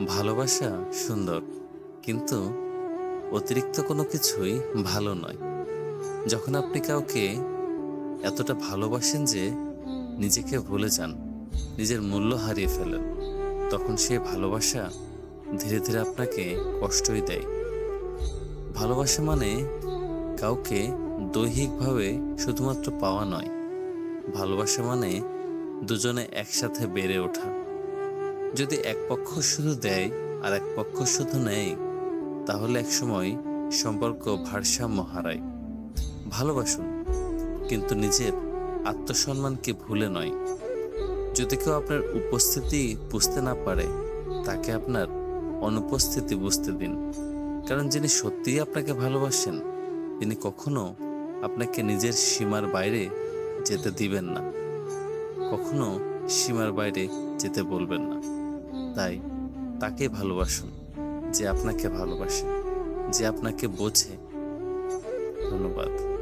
ভালোবাসা সুন্দর, কিন্তু অতিরিক্ত কোনো কিছুই ভালো নয়। যখন আপনি কাউকে এতটা ভালোবাসেন যে নিজেকে ভুলে যান, নিজের মূল্য হারিয়ে ফেলেন, তখন সে ভালোবাসা ধীরে ধীরে আপনাকে কষ্টই দেয়। ভালোবাসা মানে কাউকে দৈহিকভাবে শুধুমাত্র পাওয়া নয়, ভালোবাসা মানে দুজনে একসাথে বেড়ে ওঠা। যদি এক পক্ষ শুধু দেয় আর এক পক্ষ শুধু নেয়, তাহলে একসময় সম্পর্ক ভারসাম্য হারায়। ভালোবাসুন, কিন্তু নিজের আত্মসম্মানকে ভুলে নয়। যদি কেউ আপনার উপস্থিতি বুঝতে না পারে, তাকে আপনার অনুপস্থিতি বুঝতে দিন। কারণ যিনি সত্যিই আপনাকে ভালোবাসেন, তিনি কখনো আপনাকে নিজের সীমার বাইরে যেতে দিবেন না, কখনো সীমার বাইরে যেতে বলবেন না। তাই তাকে ভালোবাসুন যে আপনাকে ভালোবাসে, যে আপনাকে বোঝে। ধন্যবাদ।